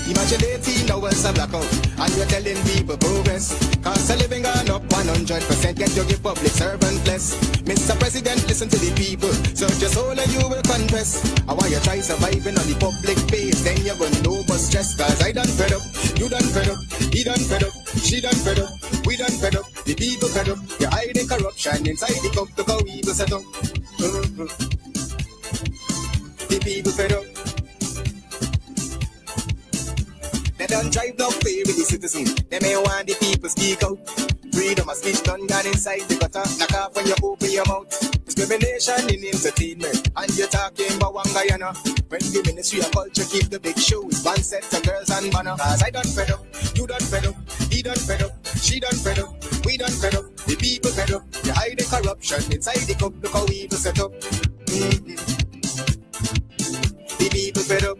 Imagine 18 hours of blackout, and you're telling people progress. Cost of living gone up 100%, yet you give public servant less. Mr. President, listen to the people, search your soul and you will confess. I want you try surviving on the public base, then you're gonna know but stress. Cause I done fed up, you done fed up, he done fed up, she done fed up, we done fed up, the people fed up. You're hiding corruption inside the cup, look how evil set up. The people fed up. They don't drive no play with the citizens. They may want the people speak out. Freedom of speech done gone inside the gutter. Knock off when you open your mouth. Discrimination in entertainment, and you're talking about one Guyana. When the Ministry of Culture keep the big shows, one set of girls and banner. Cause I done fed up, you done fed up, he done fed up, she done fed up, we done fed up, the people fed up. You're hiding corruption inside the cup, look how evil set up. The people fed up.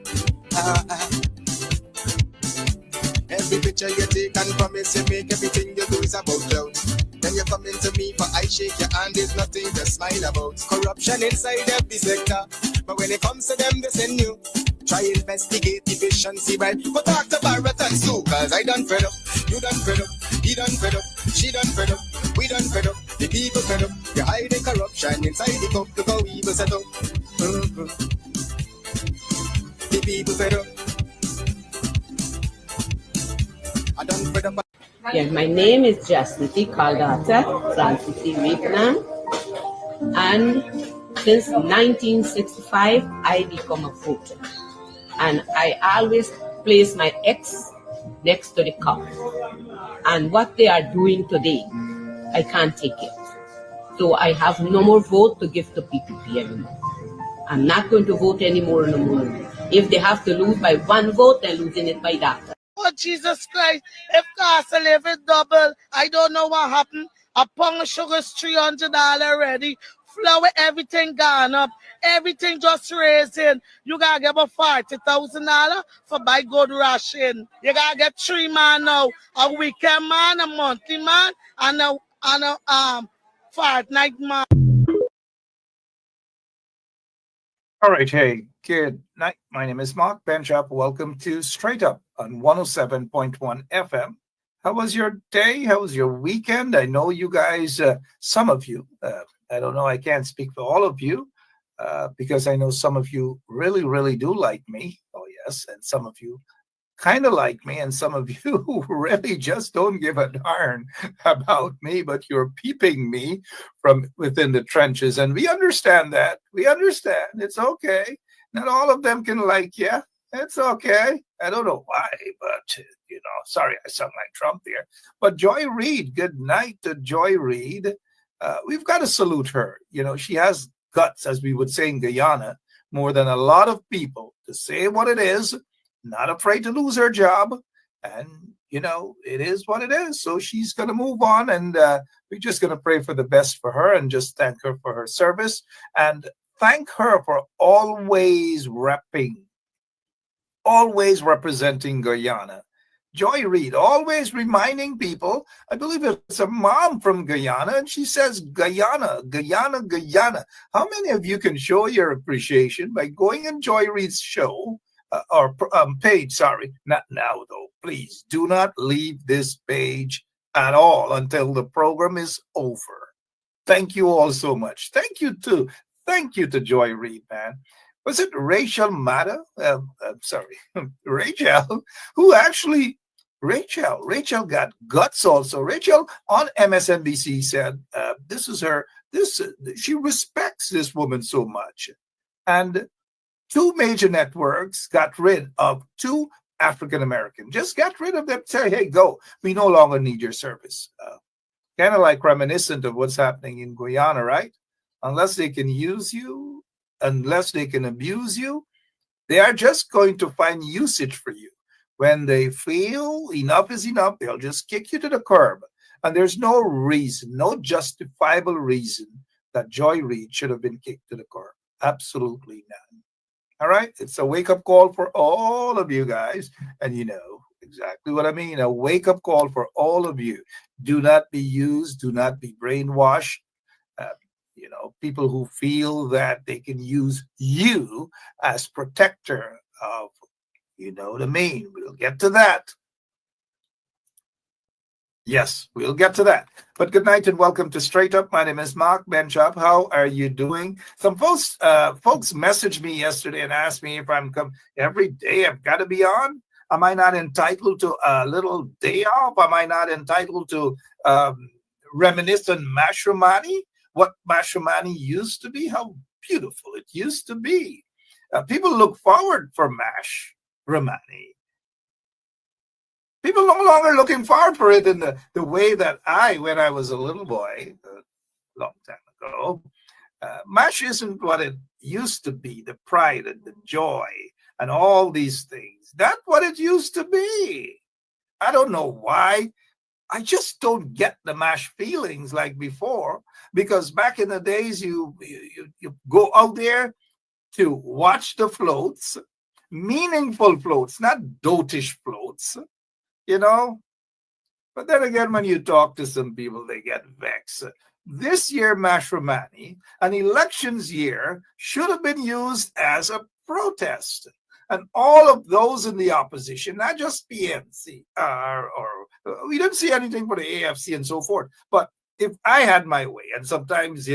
Every picture you take and promise you make, everything you do is about clout. Then you come into me for I shake your hand, there's nothing to smile about. Corruption inside every sector, but when it comes to them, they send you. Try investigate efficiency, right? But talk to Barrett and Sue, cause I done fed up, you done fed up, he done fed up, she done fed up, we done fed up, the people fed up. You're hiding corruption inside the cup, look how evil set up. The people fed up. I done fed up. Yeah, my name is Jasmine Caldata from Vietnam, and since 1965 I become a voter, and I always place my ex next to the cup, and what they are doing today I can't take it, so I have no more vote to give to PPP anymore. I'm not going to vote anymore no more. If they have to lose by one vote, they're losing it by that. Oh, Jesus Christ, if cost of living double, I don't know what happened. A pound of sugar is $300 already. Flour, everything gone up. Everything just raising. You got to get about $40,000 for buy good ration. You got to get 3 man now. A weekend man, a monthly man, and a fortnight man. All right, hey, good night. My name is Mark Benchop. Welcome to Straight Up on 107.1 FM. How was your day? How was your weekend? I know you guys, some of you, I don't know, I can't speak for all of you, because I know some of you really, really do like me. Oh, yes. And some of you kind of like me, and some of you really just don't give a darn about me, but you're peeping me from within the trenches. And we understand that. We understand. It's okay. Not all of them can like you. It's okay. I don't know why, but, sorry, I sound like Trump there. But Joy Reid, good night to Joy Reid. We've got to salute her. She has guts, as we would say in Guyana, more than a lot of people to say what it is, not afraid to lose her job. And, it is what it is. So she's going to move on. And we're just going to pray for the best for her and just thank her for her service. And thank her for always representing Guyana. Joy Reid, always reminding people, I believe it's a mom from Guyana, and she says, Guyana, Guyana, Guyana. How many of you can show your appreciation by going on Joy Reid's show, or page, sorry, not now though, please, do not leave this page at all until the program is over. Thank you all so much. Thank you to Joy Reid, man. Was it Rachel Matta? Rachel, who actually, Rachel got guts also. Rachel on MSNBC said, she respects this woman so much. And 2 major networks got rid of 2 African-American. Just got rid of them, say, hey, go. We no longer need your service. Kind of like reminiscent of what's happening in Guyana, right? Unless they can use you, unless they can abuse you, they are just going to find usage for you. When they feel enough is enough, they'll just kick you to the curb. And there's no reason, no justifiable reason that Joy Reid should have been kicked to the curb. Absolutely none. All right? It's a wake-up call for all of you guys. And you know exactly what I mean. A wake-up call for all of you. Do not be used. Do not be brainwashed. People who feel that they can use you as protector of, You know what I mean? We'll get to that. Yes, we'll get to that. But good night and welcome to Straight Up. My name is Mark Benchop. How are you doing? Some folks messaged me yesterday and asked me if I'm every day I've got to be on. Am I not entitled to a little day off? Am I not entitled to reminisce on Mashramani? What Mashramani used to be? How beautiful it used to be. People look forward for Mashramani. People no longer looking forward for it in the way that when I was a little boy, a long time ago, MASH isn't what it used to be, the pride and the joy and all these things. That's what it used to be. I don't know why. I just don't get the MASH feelings like before, because back in the days, you go out there to watch the floats, meaningful floats, not dotish floats. You know, but then again, when you talk to some people, they get vexed. This year, Mashramani, an elections year, should have been used as a protest. And all of those in the opposition, not just PNC, or we didn't see anything for the AFC and so forth, but if I had my way, and sometimes,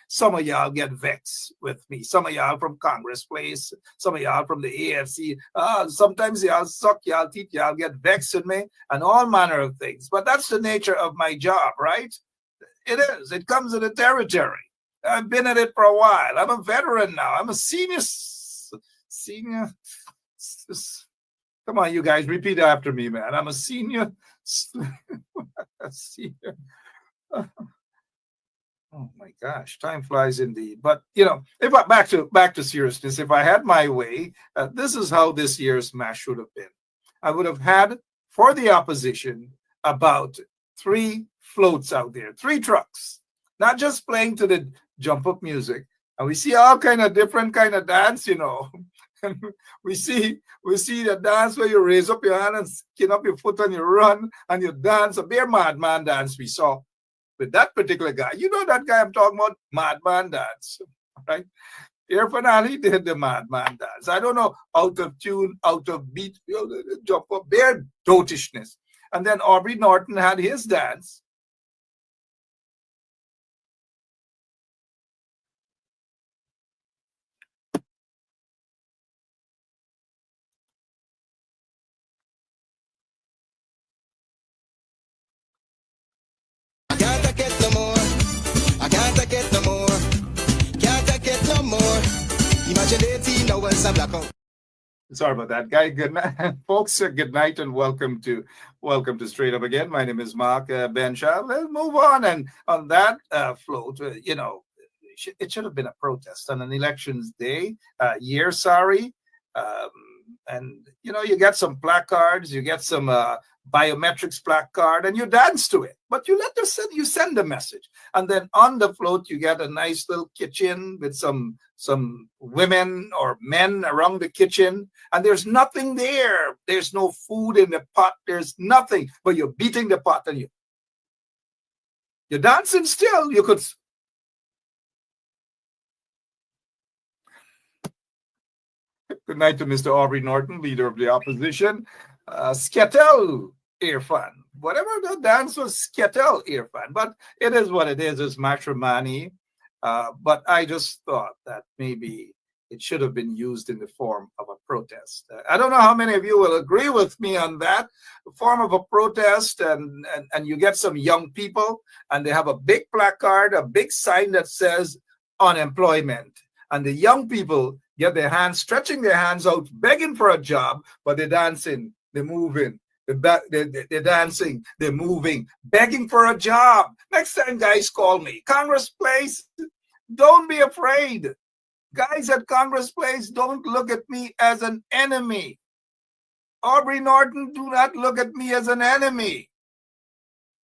some of y'all get vexed with me, some of y'all from Congress Place, some of y'all from the AFC, sometimes y'all suck, y'all teeth, y'all get vexed with me, and all manner of things. But that's the nature of my job, right? It is. It comes with the territory. I've been at it for a while. I'm a veteran now. I'm a senior. Come on, you guys, repeat after me, man. I'm a senior. Senior. Oh my gosh, time flies indeed. But if I back to seriousness, if I had my way, this is how this year's MASH should have been. I would have had for the opposition about 3 floats out there, 3 trucks, not just playing to the jump up music. And we see all kind of different kind of dance, And we see the dance where you raise up your hand and skin up your foot and you run and you dance, a bare madman dance we saw with that particular guy. You know that guy I'm talking about, madman dance, right? Irfan Ali did the madman dance. I don't know, out of tune, out of beat, jump up, bare dotishness. And then Aubrey Norton had his dance. Can't take it no more. I can't take it no more. Can't take it no more. Imagine 18 hours of blackout. Sorry about that, guy. Good night, folks. Good night and welcome to Straight Up again. My name is Mark Benchop. Let's move on. And on that float, it should have been a protest on an elections day. Sorry. And you get some placards, you get some biometrics placard, and you dance to it. But you send a message, and then on the float you get a nice little kitchen with some women or men around the kitchen, and there's nothing there. There's no food in the pot. There's nothing, but you're beating the pot and you're dancing still. You could. Good night to Mr. Aubrey Norton, leader of the opposition. Sketel Irfan. Whatever the dance was, Sketel Irfan. But it is what it is. It's Mashramani. But I just thought that maybe it should have been used in the form of a protest. I don't know how many of you will agree with me on that. The form of a protest, and you get some young people, and they have a big placard, a big sign that says unemployment. And the young people get their hands, stretching their hands out, begging for a job, but they're dancing, they're moving, they're dancing, they're moving, begging for a job. Next time, guys, call me. Congress Place, don't be afraid. Guys at Congress Place, don't look at me as an enemy. Aubrey Norton, do not look at me as an enemy.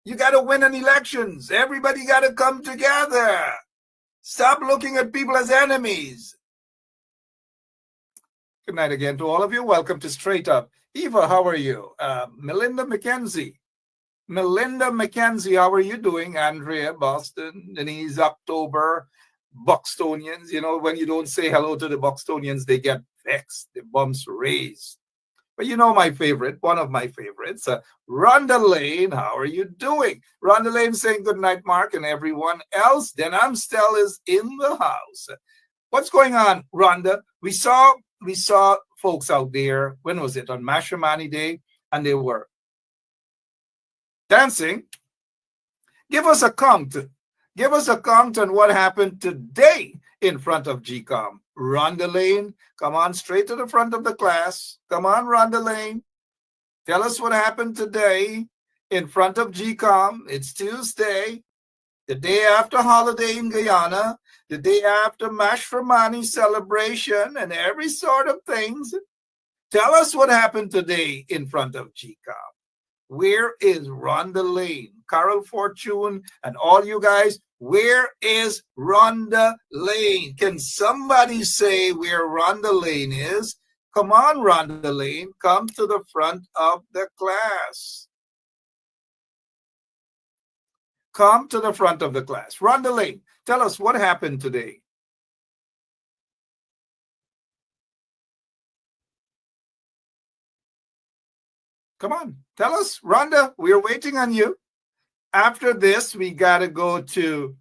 You got to win an elections. Everybody got to come together. Stop looking at people as enemies. Good night again to all of you. Welcome to Straight Up. Eva, how are you? Melinda McKenzie, how are you doing? Andrea, Boston, Denise, October, Buxtonians. When you don't say hello to the Buxtonians, they get vexed. The bumps raised. But you know my favorite, one of my favorites, Rhonda Lane. How are you doing? Rhonda Lane saying good night, Mark, and everyone else. Then Amstel is in the house. What's going on, Rhonda? We saw folks out there. When was it? On Mashramani Day, and they were dancing. Give us a count. Give us a count on what happened today in front of GCOM. Rhonda Lane, come on straight to the front of the class. Come on, Rhonda Lane. Tell us what happened today in front of GCOM. It's Tuesday, the day after holiday in Guyana, the day after Mashramani celebration and every sort of things. Tell us what happened today in front of GCOM. Where is Rhonda Lane? Carol Fortune and all you guys, where is Rhonda Lane? Can somebody say where Rhonda Lane is? Come on, Rhonda Lane, come to the front of the class. Come to the front of the class. Rhonda Lane, tell us what happened today. Come on, tell us, Rhonda, we're waiting on you. After this, we got to go to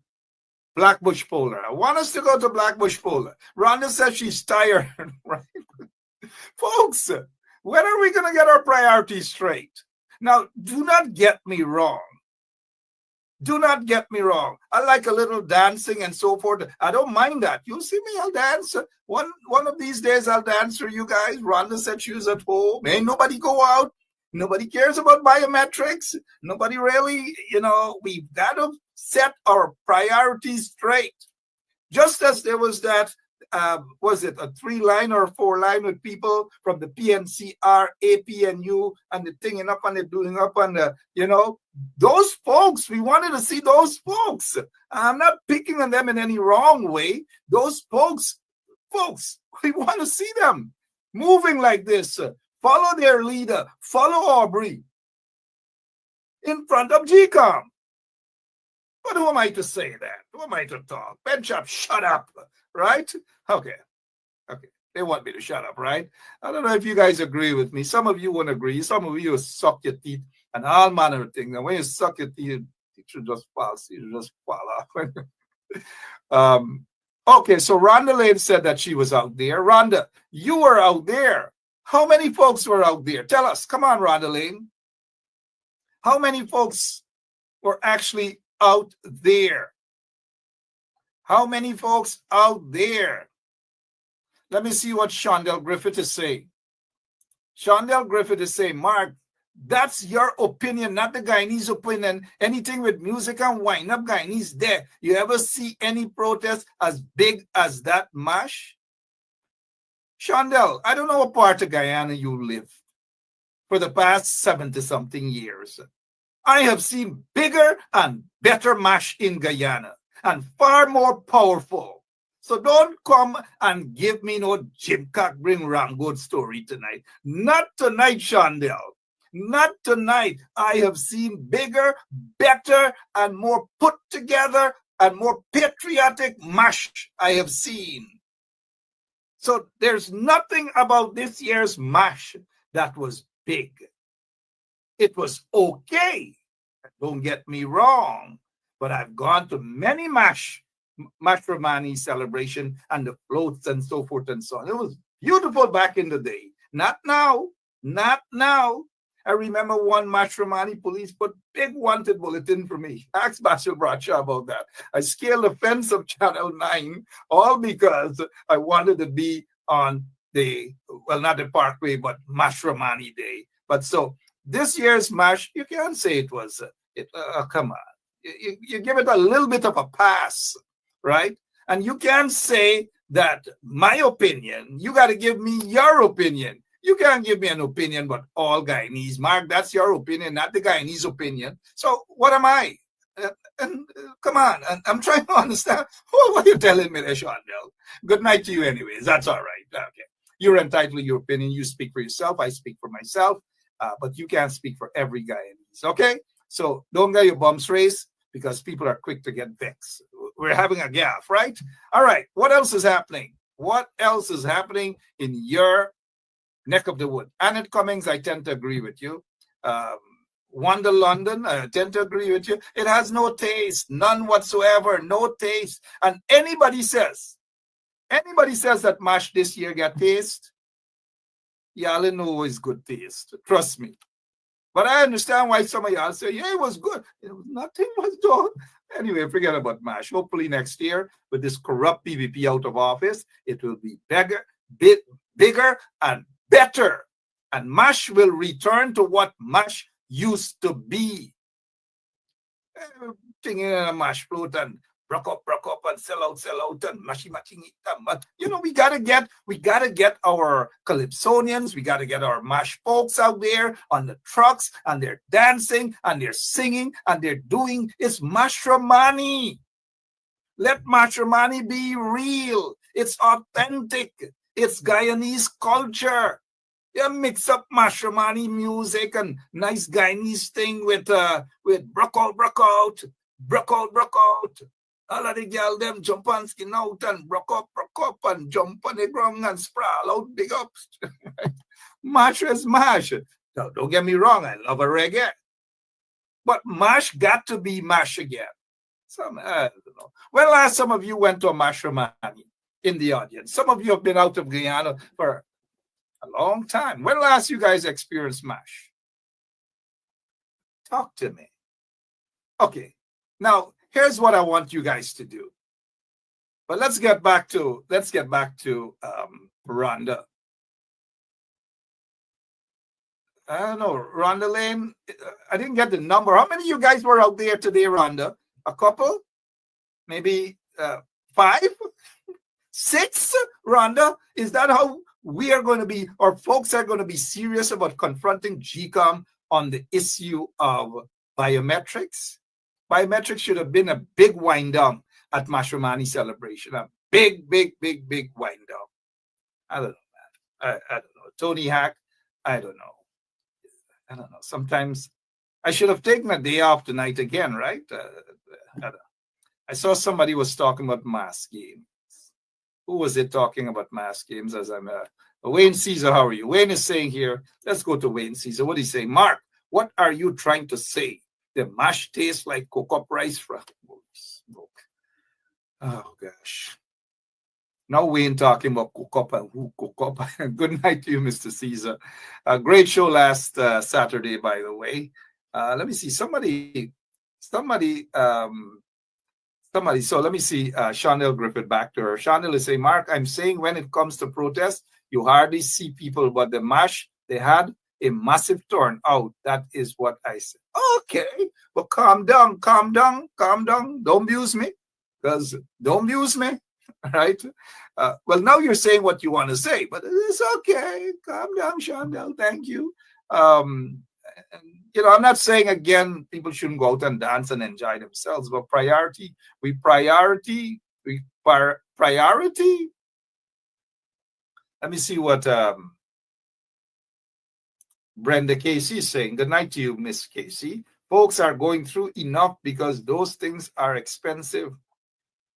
Black Bush Polder. I want us to go to Black Bush Polder. Rhonda says she's tired, right? Folks, when are we going to get our priorities straight? Now, do not get me wrong. Do not get me wrong. I like a little dancing and so forth. I don't mind that. You'll see me, I'll dance. One of these days, I'll dance for you guys. Rhonda said she was at home. Ain't nobody go out. Nobody cares about biometrics. Nobody really, we've got to set our priorities straight. Just as there was that, was it a 3-line or 4-line with people from the PNCR, APNU, and the thing up and the doing up and those folks, we wanted to see those folks. I'm not picking on them in any wrong way. Those folks, we want to see them moving like this. Follow their leader. Follow Aubrey in front of GCOM. But who am I to say that? Who am I to talk? Benchop, shut up, right? Okay. They want me to shut up, right? I don't know if you guys agree with me. Some of you won't agree. Some of you suck your teeth and all manner of things. And when you suck your teeth, it should just fall. You should just fall off. Okay, so Rhonda Lane said that she was out there. Rhonda, you were out there. How many folks were out there? Tell us. Come on, Rhonda Lane. How many folks were actually out there? How many folks out there? Let me see what Shondell Griffith is saying. Shondell Griffith is saying, Mark, that's your opinion, not the Guyanese opinion. Anything with music and wind up Guyanese there. You ever see any protest as big as that mash? Shondell, I don't know what part of Guyana you live for the past 70-something years. I have seen bigger and better mash in Guyana and far more powerful. So don't come and give me no Jim Cock bring Ramgood story tonight. Not tonight, Shondell. Not tonight. I have seen bigger, better, and more put together and more patriotic mash I have seen. So there's nothing about this year's mash that was big. It was okay. Don't get me wrong. But I've gone to many Mashramani celebration and the floats and so forth and so on. It was beautiful back in the day. Not now. Not now. I remember one Mashramani police put big wanted bulletin for me. Ask Basil Bradshaw about that. I scaled the fence of Channel 9 all because I wanted to be on the, well, not the Parkway, but Mashramani Day. But so this year's mash, you can't say it was, come on. You give it a little bit of a pass, right? And you can't say that my opinion, you got to give me your opinion. You can't give me an opinion but all Guyanese. Mark, that's your opinion, not the Guyanese opinion. So what am I? Come on, I'm trying to understand. What are you telling me there, Shondell? Good night to you anyways. That's all right. Okay. You're entitled to your opinion. You speak for yourself. I speak for myself. But you can't speak for every Guyanese, okay? So don't get your bumps raised because people are quick to get vexed. We're having a gaffe, right? All right. What else is happening? What else is happening in your neck of the wood. Annette Cummings, I tend to agree with you. Wanda London, I tend to agree with you. It has no taste, none whatsoever, no taste. And anybody says that mash this year got taste, y'all know it's good taste. Trust me. But I understand why some of y'all say, yeah, it was good. Nothing was done. Anyway, forget about MASH. Hopefully next year, with this corrupt PVP out of office, it will be bigger and better. And MASH will return to what MASH used to be. Thing in a mash float and broke up and sell out and mashy. But we gotta get our Calypsonians, we gotta get our mash folks out there on the trucks, and they're dancing and they're singing and they're doing it's Mashramani. Let Mashramani be real. It's authentic. It's Guyanese culture. You mix up Mashramani music and nice Guyanese thing with broke out. All of the girl them jump on skin out and broke up and jump on the ground and sprawl out big up. Mash is mash. Now, don't get me wrong, I love a reggae. But mash got to be mash again. I don't know. When last some of you went to a Mashramani in the audience? Some of you have been out of Guyana for a long time. When last you guys experienced mash? Talk to me. Okay. Now, here's what I want you guys to do. But let's get back to Rhonda. I don't know, Rhonda Lane. I didn't get the number. How many of you guys were out there today, Rhonda? A couple? Maybe 5? 6? Rhonda? Is that how we are going to be, or folks are going to be serious about confronting GCOM on the issue of biometrics? Biometrics should have been a big wind down at Mashramani celebration. A big wind down. I don't know, man. I don't know. Tony Hack, I don't know. Sometimes I should have taken a day off tonight again, right? I saw somebody was talking about mass games. Who was it talking about mass games? As I'm Wayne Caesar, how are you? Wayne is saying here, let's go to Wayne Caesar. What do you say? Mark, what are you trying to say? The mash tastes like cook-up rice from smoke. Oh gosh. Now Wayne talking about cook-up and who cook-up. Good night to you, Mr. Caesar. A great show last Saturday, by the way. Let me see. Somebody. So let me see. Chanel Griffith back to her. Chanel is saying, Mark, I'm saying when it comes to protest, you hardly see people, but the mash, they had a massive turnout. That is what I said. Okay, but calm down. Don't abuse me, right? Well, now you're saying what you want to say, but it's okay. Calm down, Chanel. Thank you. I'm not saying again people shouldn't go out and dance and enjoy themselves, but priority. Let me see what Brenda Casey is saying. Good night to you, Miss Casey. Folks are going through enough because those things are expensive.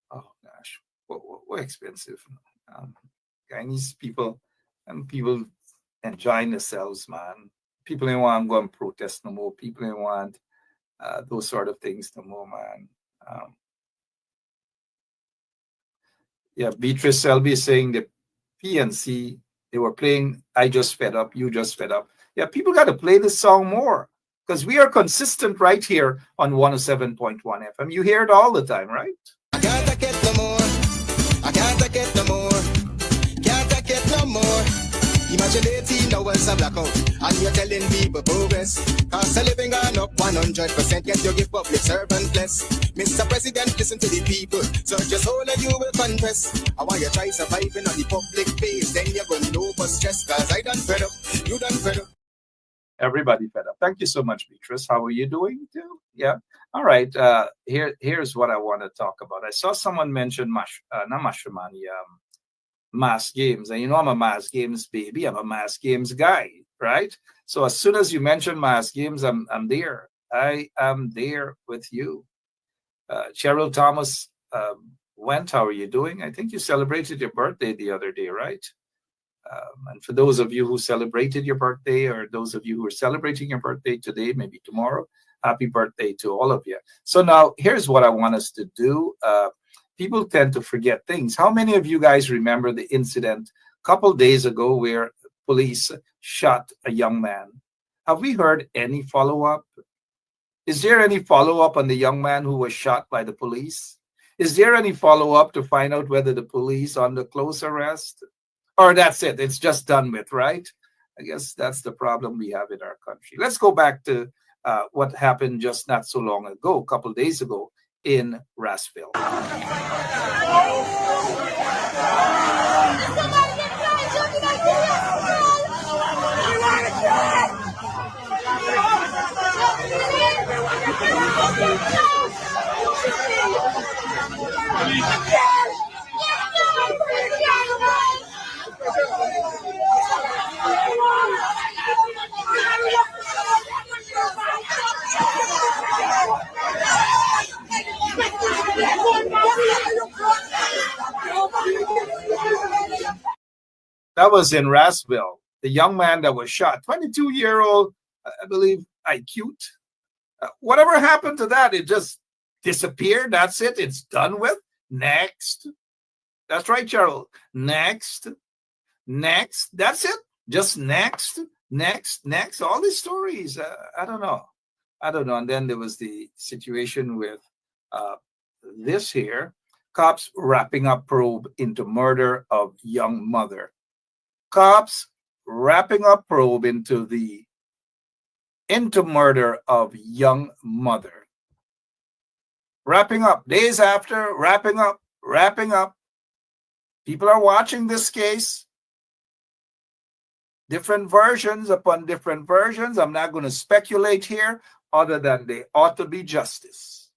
Oh gosh, what expensive? Guyanese people and people enjoying themselves, man. People ain't want to go and protest no more. People ain't want those sort of things no more, man. Beatrice Selby is saying the PNC, they were playing I Just Fed Up, You Just Fed Up. Yeah, people got to play this song more because we are consistent right here on 107.1 FM. You hear it all the time, right? I can't take it no more. I can't take it no more. Can't take it no more. Imagine 18 hours of blackout and you're telling people progress. Cost of living gone up 100%, yet you give public servant less. Mr. President, listen to the people. Search your soul and you will confess. I want you try surviving on the public face. Then you're going to know for stress. Cause I done fed up. You done fed up. Everybody fed up. Thank you so much, Beatrice. How are you doing too? Yeah. All right. Here's what I want to talk about. I saw someone mention Mashramani, mass games. And I'm a mass games baby. I'm a mass games guy, right? So as soon as you mention mass games, I'm there. I am there with you. Cheryl Thomas how are you doing? I think you celebrated your birthday the other day, right? And for those of you who celebrated your birthday, or those of you who are celebrating your birthday today, maybe tomorrow, happy birthday to all of you. So now here's what I want us to do. People tend to forget things. How many of you guys remember the incident a couple days ago where police shot a young man? Have we heard any follow-up? Is there any follow-up on the young man who was shot by the police? Is there any follow-up to find out whether the police under close arrest? Or that's it, it's just done with, right? I guess that's the problem we have in our country. Let's go back to what happened just not so long ago, a couple days ago in Rasville. That was in Rasville. The young man that was shot, 22-year-old, I believe, IQ. Whatever happened to that? It just disappeared. That's it. It's done with. Next. That's right, Cheryl. Next. That's it. Just next. All these stories. I don't know. And then there was the situation with this here. Cops wrapping up probe into murder of young mother. Cops wrapping up probe into murder of young mother. Wrapping up days after, wrapping up. People are watching this case. Different versions upon different versions. I'm not going to speculate here other than they ought to be justice.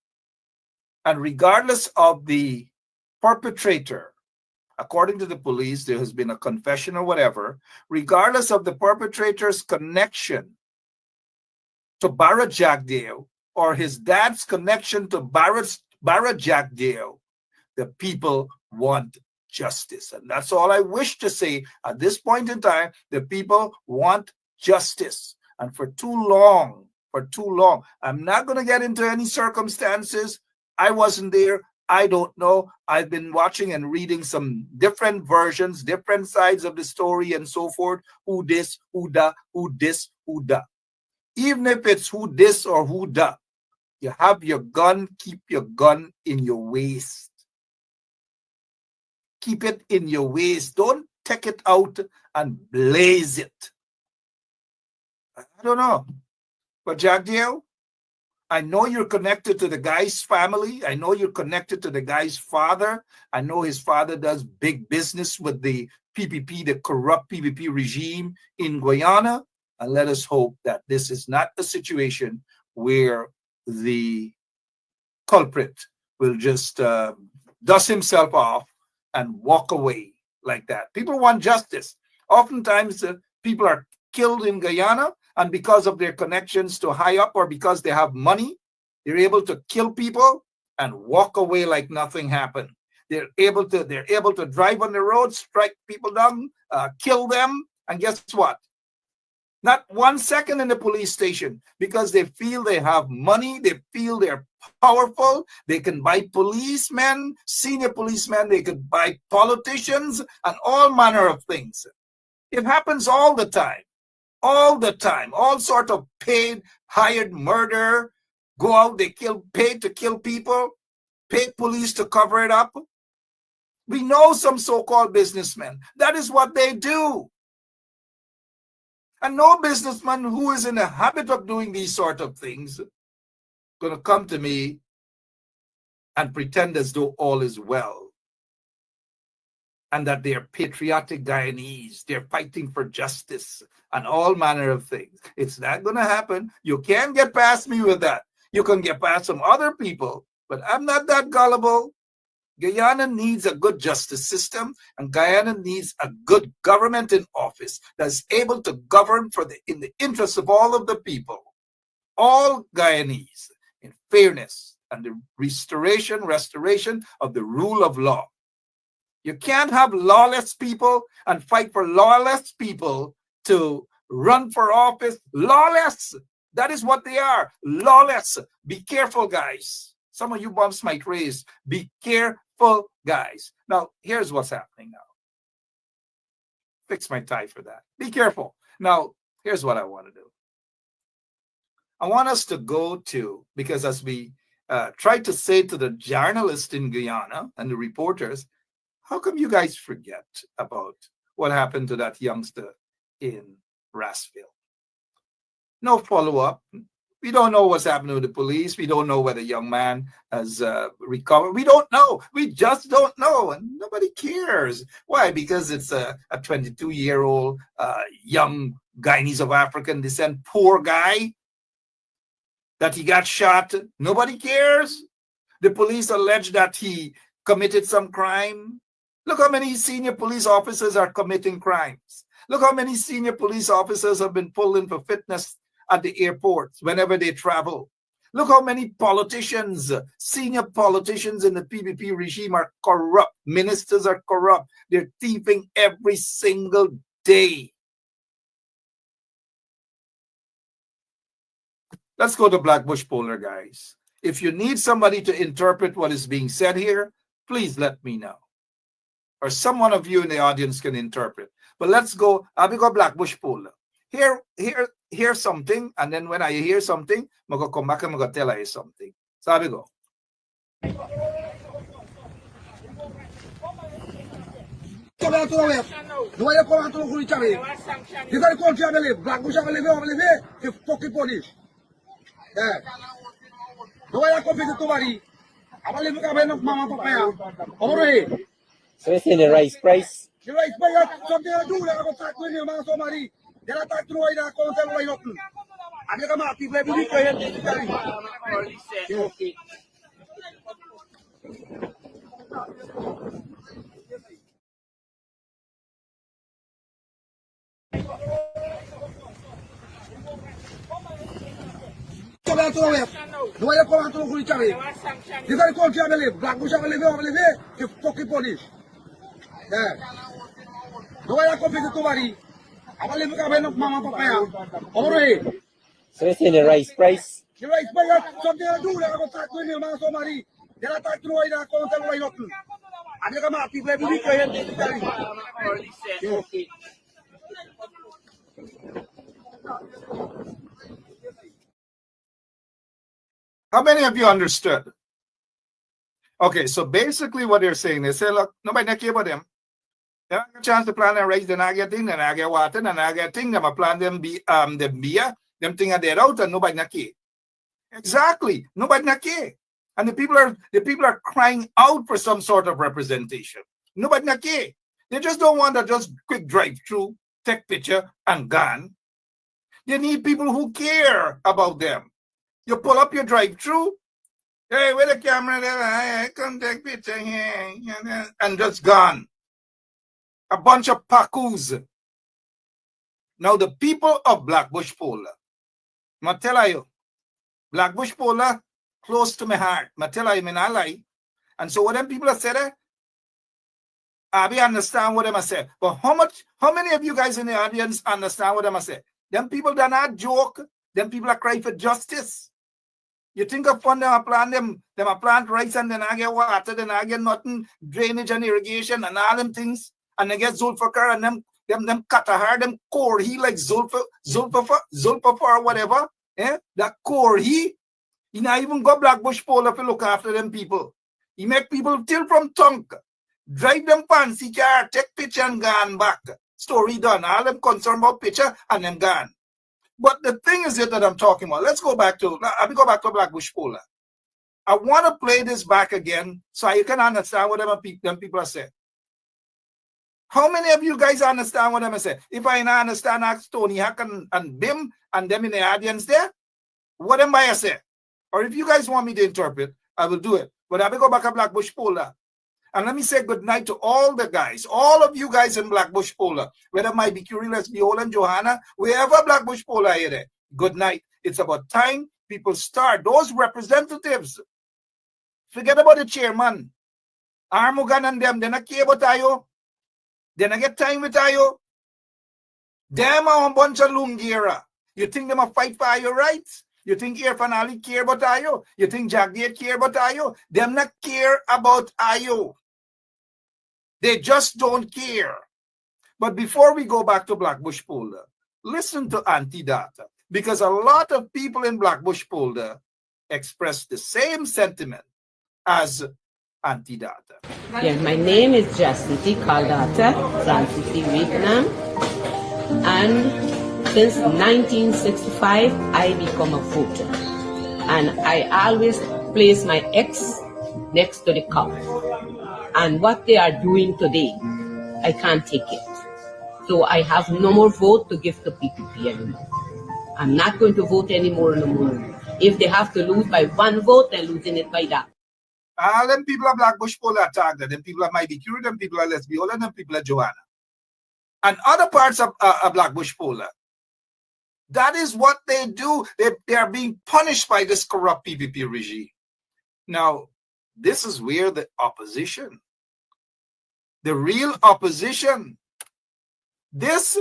And regardless of the perpetrator, according to the police, there has been a confession or whatever, regardless of the perpetrator's connection to Barra Jagdeo or his dad's connection to Barra Jagdeo, the people want justice. And that's all I wish to say at this point in time. The people want justice. And for too long, I'm not going to get into any circumstances. I wasn't there. I don't know. I've been watching and reading some different versions, different sides of the story and so forth. Who this, who that, who this, who that. Even if it's who this or who that, you have your gun, keep your gun in your waist. Keep it in your waist. Don't take it out and blaze it. I don't know. But Jagdeo, I know you're connected to the guy's family. I know you're connected to the guy's father. I know his father does big business with the PPP, the corrupt PPP regime in Guyana. And let us hope that this is not a situation where the culprit will just dust himself off and walk away like that. People want justice. Oftentimes, people are killed in Guyana, and because of their connections to high up or because they have money, they're able to kill people and walk away like nothing happened. They're able to drive on the road, strike people down, kill them, and guess what? Not 1 second in the police station, because they feel they have money, they feel they're powerful, they can buy policemen, senior policemen, they could buy politicians, and all manner of things. It happens all the time. All sort of paid, hired murder, go out, they pay to kill people, pay police to cover it up. We know some so-called businessmen. That is what they do. And no businessman who is in the habit of doing these sort of things going to come to me and pretend as though all is well. And that they're patriotic Guyanese, they're fighting for justice and all manner of things. It's not going to happen. You can't get past me with that. You can get past some other people, but I'm not that gullible. Guyana needs a good justice system, and Guyana needs a good government in office that's able to govern in the interest of all of the people, all Guyanese, in fairness and the restoration of the rule of law. You can't have lawless people and fight for lawless people to run for office. Lawless. That is what they are. Lawless. Be careful, guys. Some of you bumps might raise. Be careful, guys. Now, here's what's happening now. Fix my tie for that. Be careful. Now, here's what I want to do. I want us to go to, because as we tried to say to the journalists in Guyana and the reporters, how come you guys forget about what happened to that youngster in Rasville? No follow-up. We don't know what's happening with the police. We don't know whether the young man has recovered. We don't know. We just don't know. And nobody cares. Why? Because it's a 22-year-old young Guyanese of African descent, poor guy, that he got shot. Nobody cares. The police allege that he committed some crime. Look how many senior police officers are committing crimes. Look how many senior police officers have been pulled in for fitness at the airports whenever they travel. Look how many politicians, senior politicians in the PPP regime are corrupt. Ministers are corrupt. They're thieving every single day. Let's go to Black Bush Polder, guys. If you need somebody to interpret what is being said here, please let me know. Or someone of you in the audience can interpret. But let's go. I'll go Black Bush Polder. Hear something, and then when I hear something, I'm going to come back and I'm going to tell you something. So I'll go. So it's in the rice price. The rice price has something to do with it. I go talk to you, man, somebody. Then I talk to you, I go tell you nothing. I get my people every week. Okay. Come on to the web. No, you come on to the country. You got to country I live. Black Bush I live here. You fucking police. Yeah. No, you come to somebody. I live with mama papa. Over here. So it's in the rice price. The rice price has something to do with it. I go talk to you, man, somebody. Then I talk to you, I go tell you nothing. I get my people every week. Okay. How many of you understood? Okay, so basically what they're saying, they say, look, nobody not care about them. They don't get a chance to plant and rice, then I get things, then I get water, then I get things, then I plant them beer, them things are dead out, and nobody not care. Exactly, nobody not care. And the people are crying out for some sort of representation. Nobody not care. They just don't want to just quick drive through, take picture, and gone. They need people who care about them. You pull up your drive-through, hey, with the camera there, I come take picture here, and just gone. A bunch of pacoos. Now, the people of Black Bush Polder, I tell you, Black Bush Polder, close to my heart. I tell you, I not lie. And so what them people have said, I understand what them say. But how many of you guys in the audience understand what them say? Them people that not joke, them people are crying for justice. You think of fun, them a plant rice and then I get water, then I get nothing, drainage and irrigation and all them things. And they get Zulfikar and them Katahar, them core he like Zulfikar or whatever. That core he not even go Black Bush Polder to look after them people. He make people till from Tunk, drive them fancy car, take picture and gone back. Story done. All them concerned about picture and them gone. But the thing is that I'm talking about. Let me go back to Black Bush Polder. I want to play this back again so you can understand what them people are saying. How many of you guys understand what I'm saying? If I not understand, ask Tony Hack and Bim and them in the audience there, what am I saying? Or if you guys want me to interpret, I will do it. But I will go back to Black Bush Polder. And let me say good night to all the guys, all of you guys in Black Bush Polder, whether my be curious, Yall and Johanna, wherever Black Bush Polder are there. Good night. It's about time people start. Those representatives, forget about the chairman. Armugan and them, they not care about tayo. They not get time with tayo. Them are a bunch of lungira. You think them a fight for your rights? You think Irfan Ali care about tayo? You think Jagdeep care about tayo? Them not care about ayo. They just don't care. But before we go back to Black Bush Polder, listen to Anti-Data, because a lot of people in Black Bush Polder express the same sentiment as Anti-Data. Yes, my name is Jasmine Caldata, Francis Vietnam, and since 1965, I become a voter, and I always place my X next to the cup. And what they are doing today, I can't take it. So I have no more vote to give to PPP anymore. I'm not going to vote anymore no more. If they have to lose by one vote, they're losing it by that. All them people are Black Bush Polder attack them people are Mighty Curie, them people are Lesbiola, them people are Joanna. And other parts of Black Bush Polder. That is what they do. They are being punished by this corrupt PPP regime. Now, this is where the opposition, the real opposition, this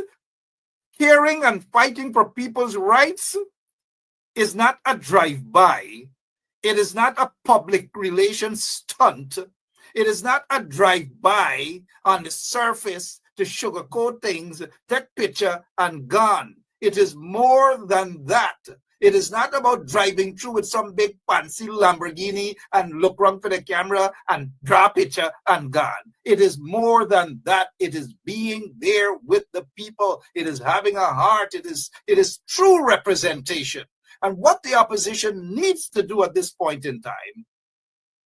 caring and fighting for people's rights is not a drive-by. It is not a public relations stunt. It is not a drive-by on the surface to sugarcoat things, take picture and gone. It is more than that. It is not about driving through with some big fancy Lamborghini and look around for the camera and draw a picture and gone. It is more than that. It is being there with the people. It is having a heart. It is true representation. And what the opposition needs to do at this point in time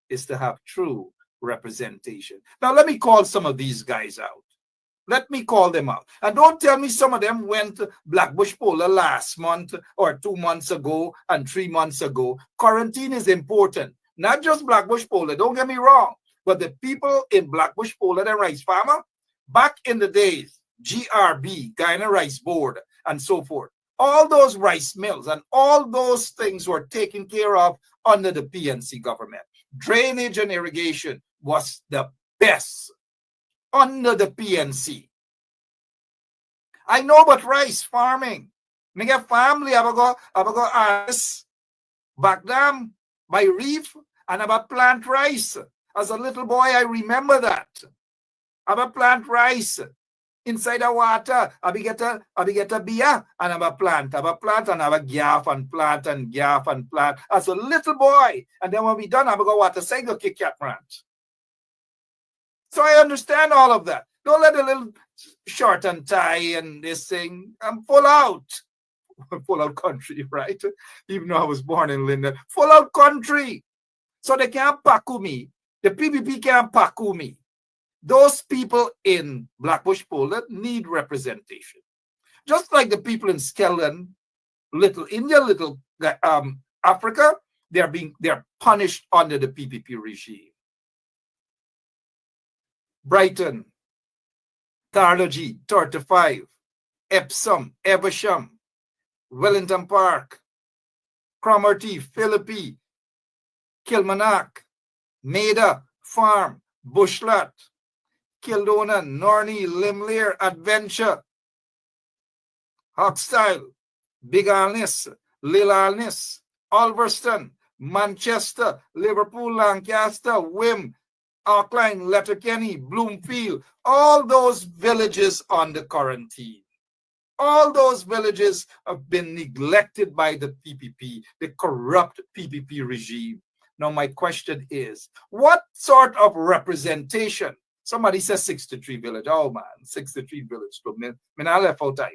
is to have true representation. Now, let me call some of these guys out. Let me call them out. And don't tell me some of them went to Black Bush Polder last month or 2 months ago and 3 months ago. Quarantine is important. Not just Black Bush Polder, don't get me wrong. But the people in Black Bush Polder, the rice farmer, back in the days, GRB, Guyana Rice Board, and so forth. All those rice mills and all those things were taken care of under the PNC government. Drainage and irrigation was the best under the PNC. I know about rice farming. Me get family, I go harvest back down by reef and I plant rice. As a little boy, I remember that. I plant rice inside the water. I get a beer and I plant and I gaff and plant and gaff and plant as a little boy. And then when we done, I go water say go kick cat ranch. So I understand all of that. Don't let a little short and tie and this thing. I'm full out. Full out country, right? Even though I was born in Linden. Full out country. So they can't paku me. The PPP can't paku me. Those people in Black Bush Polder need representation. Just like the people in Skeleton, Little India, Little Africa, they're punished under the PPP regime. Brighton, Tarlogy, 35, Epsom, Eversham, Wellington Park, Cromarty, Philippi, Kilmarnock, Maida, Farm, Bushlat, Kildona, Norney, Limlear, Adventure, Hoxtile, Big Alness, Lil Alness, Ulverston, Manchester, Liverpool, Lancaster, Wim, Auckland, Letterkenny, Bloomfield, all those villages under quarantine. All those villages have been neglected by the PPP, the corrupt PPP regime. Now, my question is, what sort of representation? Somebody says 63 village. Oh, man, 63 village. I left out time,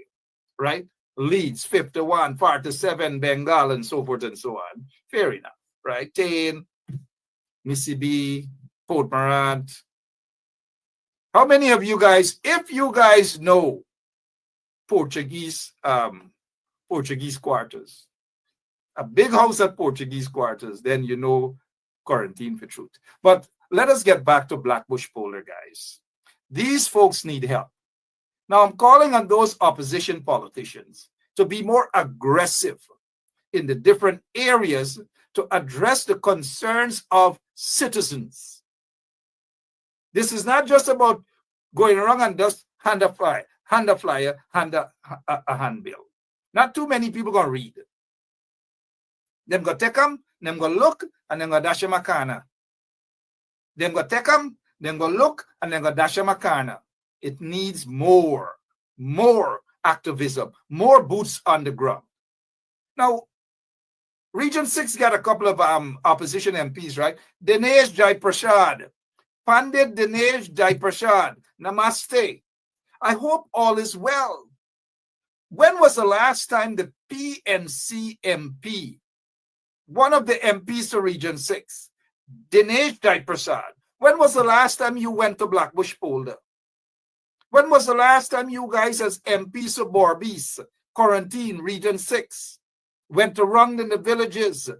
right? Leeds, 51, 47, Bengal, and so forth and so on. Fair enough, right? 10, Mississippi, Port Morant. How many of you guys, if you guys know Portuguese quarters, a big house at Portuguese quarters, then you know quarantine for truth. But let us get back to Black Bush Polder, guys. These folks need help. Now, I'm calling on those opposition politicians to be more aggressive in the different areas to address the concerns of citizens. This is not just about going around and just hand a flyer, hand a handbill. Not too many people gonna read. Them go take them, them go look, and then go dash them a corner. Them go take them, them go look, and then go dash them a corner. It needs more activism, more boots on the ground. Now, Region 6 got a couple of opposition MPs, right? Dinesh Jai Prashad. Pandit Dinesh Jai Prashad. Namaste. I hope all is well. When was the last time the PNC MP, one of the MPs to Region 6, Dinesh Jai Prashad, when was the last time you went to Bush Polder? When was the last time you guys as MPs of Borbis, Quarantine, Region 6, went around in the villages,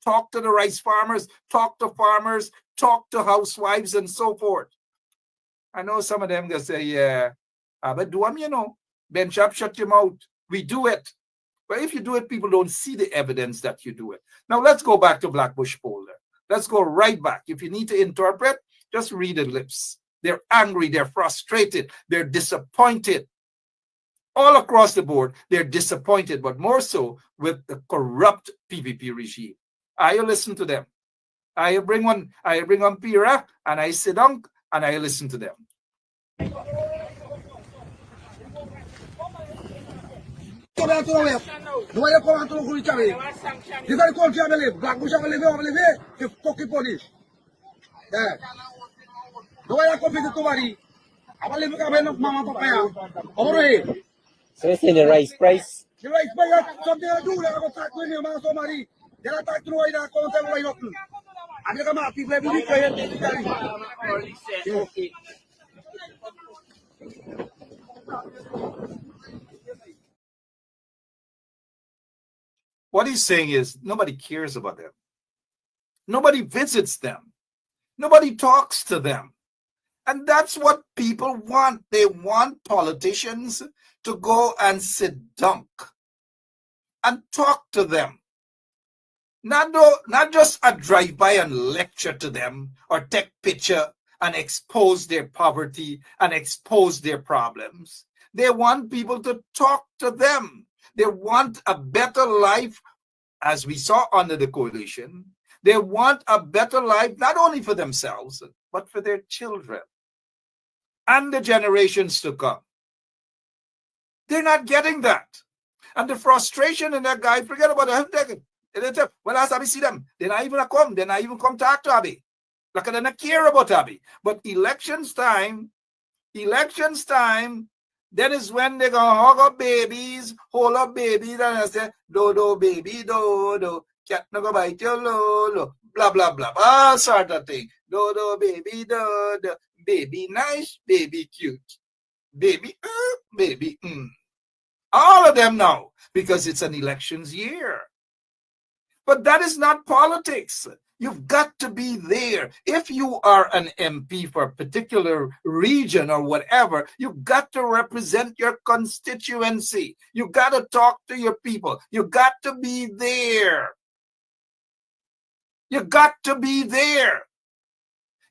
talked to the rice farmers, talked to farmers, talked to housewives and so forth? I know some of them going to say, yeah, but do them, you know. Ben Chap, shut your mouth. We do it. But if you do it, people don't see the evidence that you do it. Now, let's go back to Bush Polder. Let's go right back. If you need to interpret, just read the lips. They're angry. They're frustrated. They're disappointed. All across the board, they're disappointed, but more so with the corrupt PPP regime. I listen to them. I bring on Pira, and I sit down, and I listen to them. You got to country I believe. Black Bush I believe, the fucking police. Yeah. The way I come to somebody, I believe I have enough mama papa. Over here. So it's in the rice price. The rice price, something I do, I go talk to him, man, somebody. Then I talk to the way that comes and way up. I think I'm people every week. What he's saying is nobody cares about them. Nobody visits them. Nobody talks to them. And that's what people want. They want politicians to go and sit down and talk to them. Not just a drive-by and lecture to them or take picture and expose their poverty and expose their problems. They want people to talk to them. They want a better life, as we saw under the coalition. They want a better life, not only for themselves, but for their children and the generations to come. They're not getting that. And the frustration in that guy, forget about it. Well, as Abby see them, they're not even come talk to Abby. Like they don't care about Abby. But elections time, then is when they're gonna hug up babies, hold up babies, and say, do, baby, do, cat no go bite your lolo, blah, blah, blah, all sort of thing. Do, baby, do, baby nice, baby cute, baby, baby, all of them now, because it's an elections year. But that is not politics. You've got to be there. If you are an MP for a particular region or whatever, you've got to represent your constituency. You've got to talk to your people. You've got to be there. You got to be there.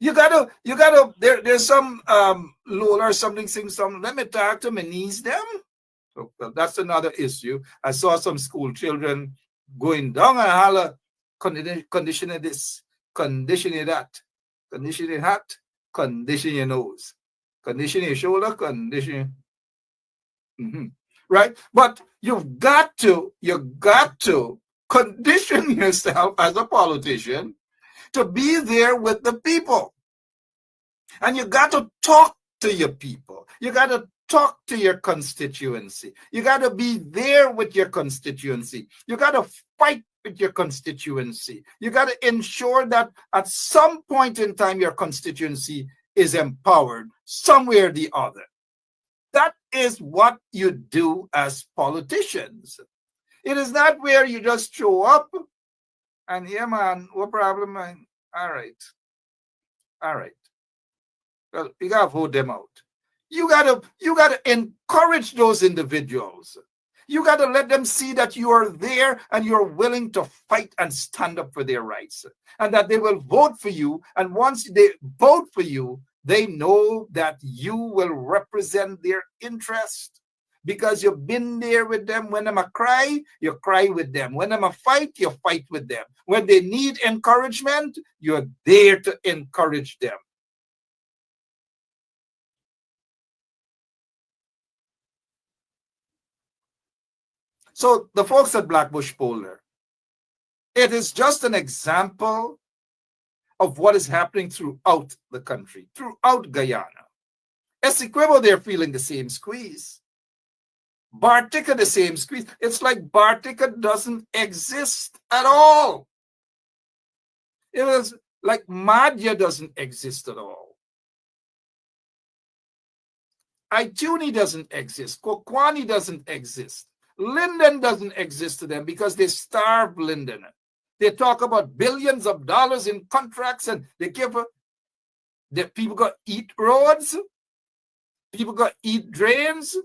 There's some Lola or something saying something. Let me talk to my niece them. So, well, that's another issue. I saw some school children going down and holler, conditioning this, conditioning that, conditioning hat, condition your nose, condition your shoulder, condition. Right? But you've got to condition yourself as a politician to be there with the people. And you got to talk to your people. You got to talk to your constituency. You got to be there with your constituency. You got to fight with your constituency. You got to ensure that at some point in time, your constituency is empowered somewhere or the other. That is what you do as politicians. It is not where you just show up and, yeah, man, what problem, man? All right. Well, you got to vote them out. You gotta encourage those individuals. You gotta let them see that you are there and you're willing to fight and stand up for their rights, and that they will vote for you. And once they vote for you, They know that you will represent their interest because you've been there with them. When I'm a cry, you cry with them. When I'm a fight, you fight with them. When they need encouragement, you're there to encourage them. So the folks at Bush Polder, it is just an example of what is happening throughout the country, throughout Guyana. Essequibo, they're feeling the same squeeze. Bartica, the same squeeze. It's like Bartica doesn't exist at all. It was like Madhya doesn't exist at all. Ituni doesn't exist. Kokwani doesn't exist. Linden doesn't exist to them because they starve Linden. They talk about billions of dollars in contracts and they give the people got to eat roads. People got to eat drains.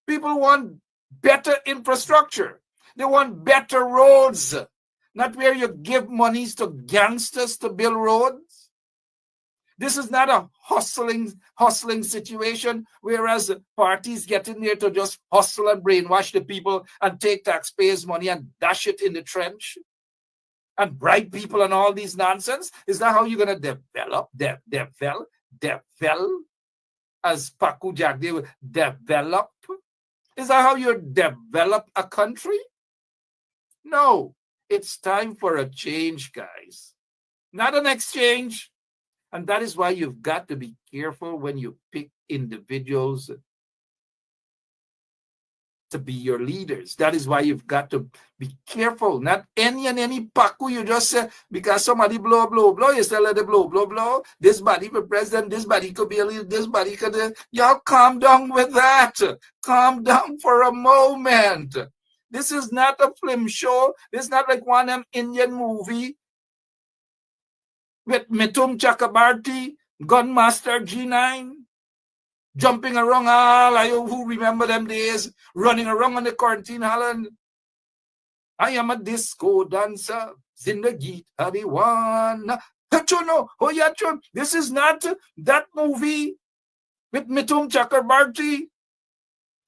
People want better infrastructure. They want better roads. Not where you give monies to gangsters to build roads. This is not a hustling situation, whereas parties get in there to just hustle and brainwash the people and take taxpayers' money and dash it in the trench and bribe people and all these nonsense. Is that how you're going to develop, as Paku Jagde would develop? Is that how you develop a country? No, it's time for a change, guys. Not an exchange. And that is why you've got to be careful when you pick individuals to be your leaders. That is why you've got to be careful. Not any Paku you just say, because somebody blow, you still let it blow. This body for president, this body could be a leader, this body could... Y'all calm down with that. Calm down for a moment. This is not a film show. This is not like one Indian movie with Mithun Chakrabarti, Gunmaster G9, jumping around all, who remember them days, running around on the quarantine island. I am a disco dancer, Zindagi Hariwana. This is not that movie with Mithun Chakrabarti,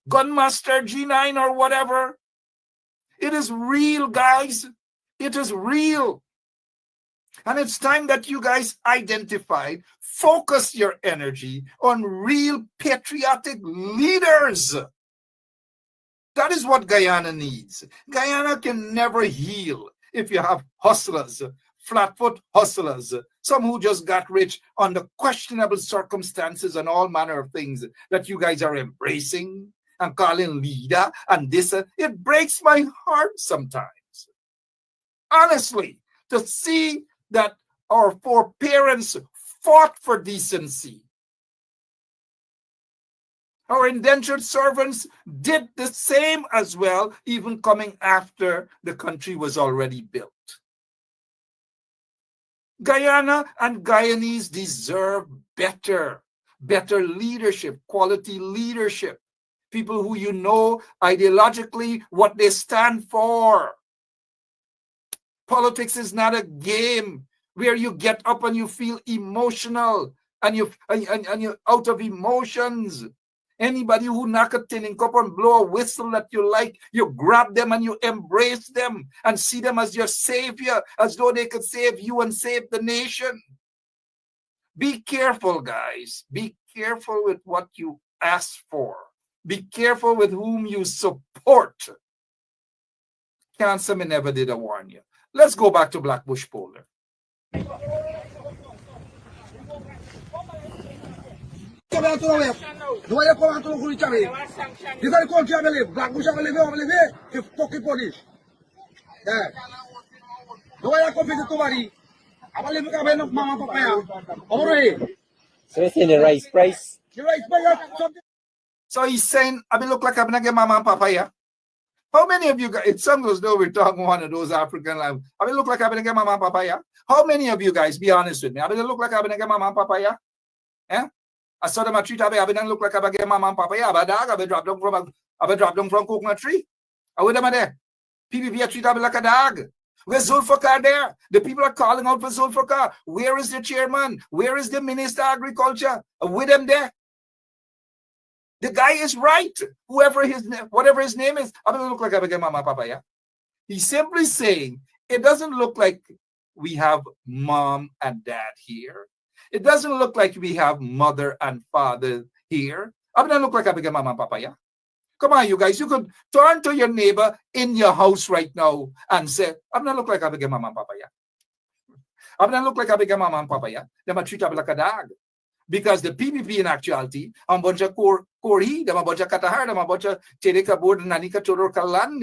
Gunmaster G9 or whatever. It is real, guys. It is real. And it's time that you guys identify, focus your energy on real patriotic leaders. That is what Guyana needs. Guyana can never heal if you have hustlers, flatfoot hustlers, some who just got rich under questionable circumstances and all manner of things that you guys are embracing and calling leader and this. It breaks my heart sometimes, honestly, to see that our foreparents fought for decency. Our indentured servants did the same as well, even coming after the country was already built. Guyana and Guyanese deserve better leadership, quality leadership. People who you know ideologically what they stand for. Politics is not a game where you get up and you feel emotional and you're out of emotions. Anybody who knock a tin cup and blow a whistle that you like, you grab them and you embrace them and see them as your savior, as though they could save you and save the nation. Be careful, guys. Be careful with what you ask for. Be careful with whom you support. Cancer me never did I warn you. Let's go back to Bush Polder. You got to come here, believe. Black Bush, I believe, if fucking police. Yeah. The way I come to somebody, I believe I have mama papaya. Already. So it's in the rice price. The rice price. So he's saying, I look like I'm going to get mama and papaya. How many of you guys, it sounds as though we're talking one of those African languages. I look like I'm going to get mama and papaya. How many of you guys, be honest with me, I look like I'm going to get mama and papaya? Eh? I saw them a tree, I look like I'm going to get mama and papaya. I dog, I drop down from coconut tree. I with them there. PPP a treat like a dog. Where's Zulfikar there? The people are calling out for Zulfikar. Where is the chairman? Where is the Minister of Agriculture? With them there. The guy is right. Whatever his name is. I don't look like a mama papa, yeah? He's simply saying it doesn't look like we have mom and dad here. It doesn't look like we have mother and father here. I don't look like a mama and papa, yeah? Come on, you guys. You could turn to your neighbor in your house right now and say, I'm not look like a big mama and papa, yeah? I'm not look like a big mama and papa, yeah? They might treat you like a dog. Because the PPP in actuality, ang bunch of korhi, the bunch of katahar, the bunch of cherika board, nanika choror kalan,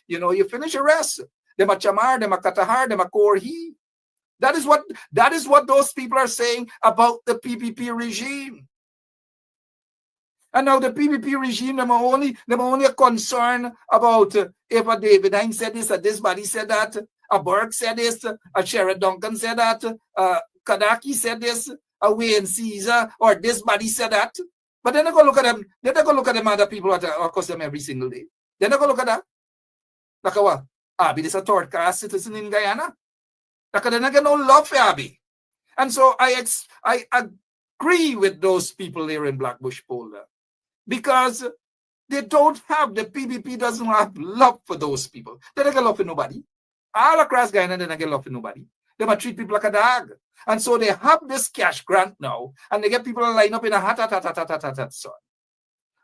you finish your rest. The machamar, the makatahar, the makorhi. That is what those people are saying about the PPP regime. And now the PPP regime, they're only a concern about if a David Hine said this, or this body said that, a Burke said this, a Sherrod Duncan said that, Kadaki said this, a Wayne Caesar, or this body said that. But then they go look at them. Then they go look at them other people that across them every single day. Then they go look at that. Like what? Abby is a third class citizen in Guyana. Like they don't get no love for Abby. And so I agree with those people there in Bush Polder. Because they don't have, the PPP doesn't have love for those people. They don't get love for nobody. All across Guyana, they don't get love for nobody. They might treat people like a dog. And so they have this cash grant now, and they get people to line up in a hat, son.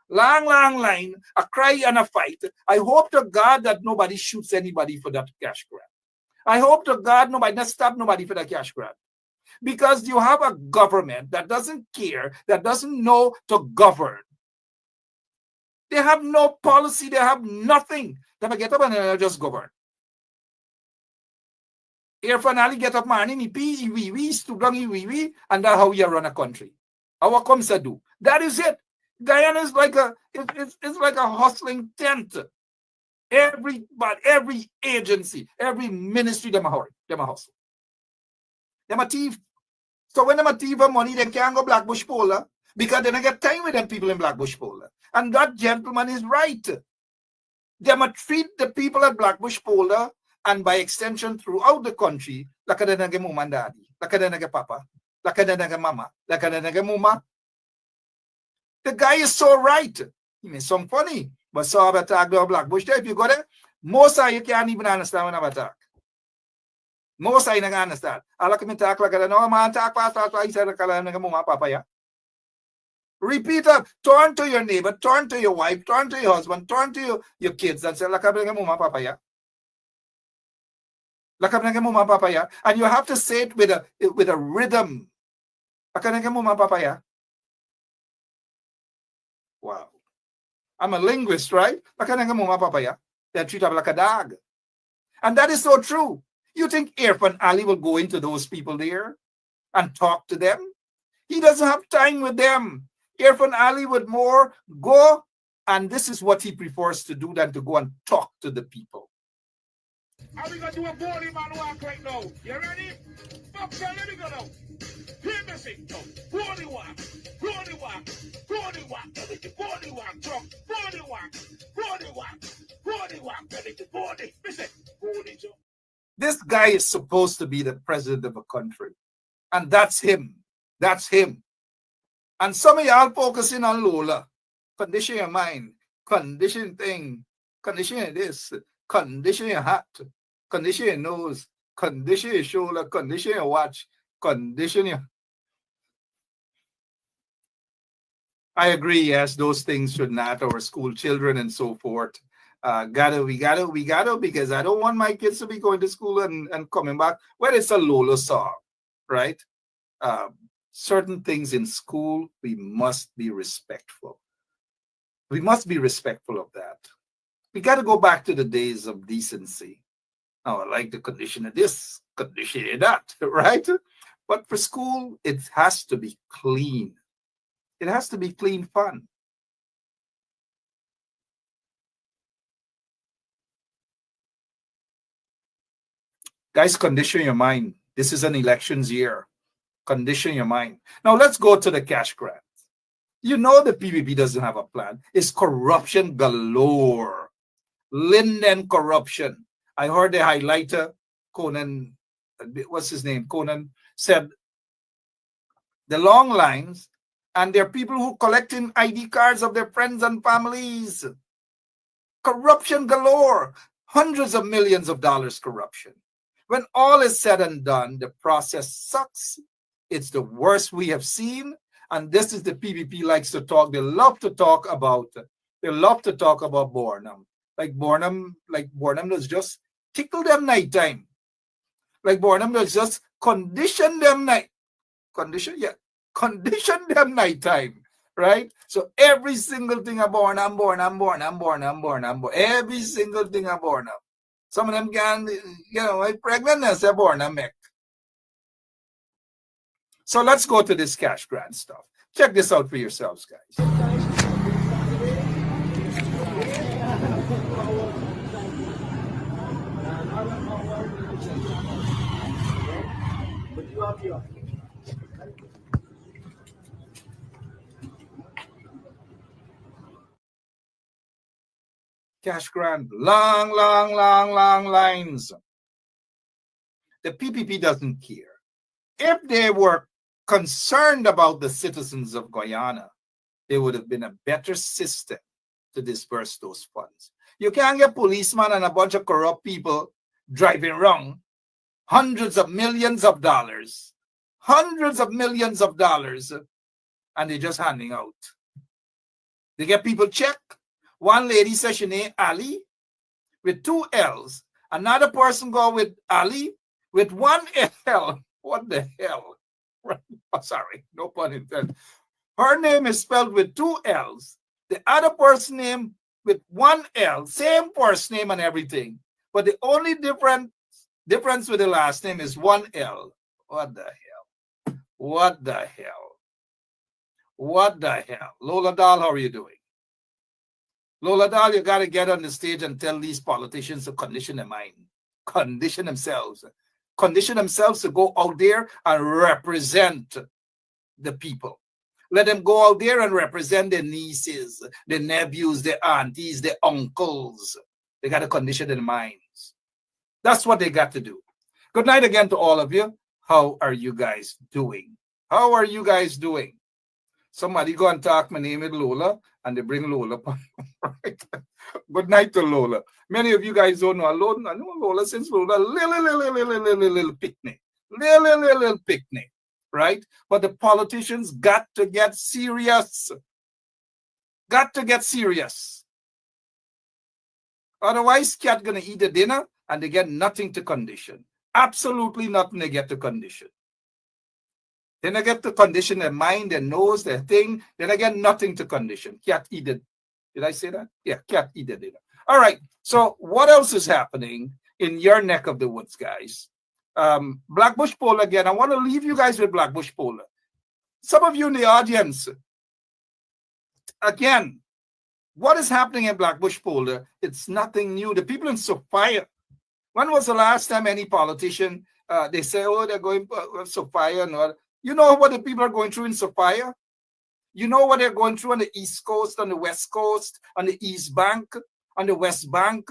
Long line, a cry and a fight. I hope to God that nobody shoots anybody for that cash grant. I hope to God nobody not stab nobody for that cash grant. Because you have a government that doesn't care, that doesn't know to govern. They have no policy. They have nothing. They get up and they just govern. Here finally get up morning, he pee, wee, stoop down, wee, and that's how you run a country. How comes to do? That is it. Guyana is like it's like a hustling tent. Every agency, every ministry, them a hustle. Them a thief. So when them a thief of money, they can't go Bush Polder because they don't get time with them people in Bush Polder. And that gentleman is right. They must treat the people at Bush Polder and by extension throughout the country like a nage mama and daddy, like a nage papa, like a nage mama, like a nage mama. The guy is so right. He may sound funny, but so I've attacked the Bush there. If you go there, most of you can't even understand when I've attacked. Most of you don't understand. I like me talk like a no man talk fast, I said like a nage mama papa, yeah. Repeat that. Turn to your neighbor, turn to your wife, turn to your husband, turn to your kids and say, like a mama papa, yeah. Like a mama papa, yeah. And you have to say it with a rhythm. Like a mama papa, yeah. Wow. I'm a linguist, right? Like a mama papa, yeah. They treat them like a dog. And that is so true. You think Irfan Ali will go into those people there and talk to them? He doesn't have time with them. Irfan Ali would more go, and this is what he prefers to do than to go and talk to the people. How we gonna do a bowling man walk right now? You ready? Fuck, so let me go now. Hear me sing, Tom. Bowling walk, bowling walk, bowling walk, bowling walk, Tom. Bowling walk, bowling walk, bowling walk, bowling. Listen, bowling, Tom. This guy is supposed to be the president of a country, and that's him. That's him. And some of y'all focusing on Lola. Condition your mind. Condition thing. Condition this. Condition your hat. Condition your nose. Condition your shoulder. Condition your watch. Condition your... I agree, yes, those things should not, our school children and so forth. We gotta, because I don't want my kids to be going to school and coming back. Well, it's a Lola song, right? Certain things in school, we must be respectful. We must be respectful of that. We got to go back to the days of decency. Now, I like the condition of this, condition of that, right? But for school, it has to be clean. It has to be clean fun. Guys, condition your mind. This is an elections year. Condition your mind. Now let's go to the cash grants. You know the PPP doesn't have a plan. It's corruption galore. Linden corruption. I heard the highlighter Conan, what's his name? Conan said the long lines, and there are people who collecting ID cards of their friends and families. Corruption galore, hundreds of millions of dollars corruption. When all is said and done, the process sucks. It's the worst we have seen. And this is the PPP likes to talk. They love to talk about Bornham. Like Bornham does just tickle them nighttime. Like Bornham does just condition them nighttime. Right? So every single thing about Bornham. Every single thing about Bornham. Some of them can, pregnant as a Bornham make. So let's go to this cash grant stuff. Check this out for yourselves, guys. Cash grant, long lines. The PPP doesn't care. If they were concerned about the citizens of Guyana, there would have been a better system to disperse those funds. You can't get policemen and a bunch of corrupt people driving around hundreds of millions of dollars, and they're just handing out. They get people check. One lady says she named Ali with 2 L's. Another person go with Ali with 1 L. What the hell? Oh, sorry, no pun intended. Her name is spelled with 2 L's. The other person name with 1 L. Same first name and everything. But the only difference with the last name is 1 L. What the hell? What the hell? What the hell? Lola Dahl, how are you doing? Lola Dahl, you got to get on the stage and tell these politicians to condition their mind. Condition themselves to go out there and represent the people. Let them go out there and represent their nieces, their nephews, their aunties, their uncles. They got to condition their minds. That's what they got to do. Good night again to all of you. How are you guys doing? How are you guys doing? Somebody go and talk. My name is Lola, and they bring Lola. Right? Good night to Lola. Many of you guys don't know. I know Lola since Lola, little picnic. Little picnic, right? But the politicians got to get serious. Got to get serious. Otherwise, cat gonna eat the dinner and they get nothing to condition. Absolutely nothing they get to condition. Then I get to condition their mind, their nose, their thing. Then I get nothing to condition. Cat eat it. Did I say that? Yeah, cat eat the dinner. All right. So what else is happening in your neck of the woods, guys? Black Bush Polder again. I want to leave you guys with Black Bush Polder. Some of you in the audience, again, what is happening in Black Bush Polder? It's nothing new. The people in Sophia. When was the last time any politician, they say, oh, they're going to Sophia and all. You know what the people are going through in Sophia? You know what they're going through on the East Coast, on the West Coast, on the East Bank, on the West Bank?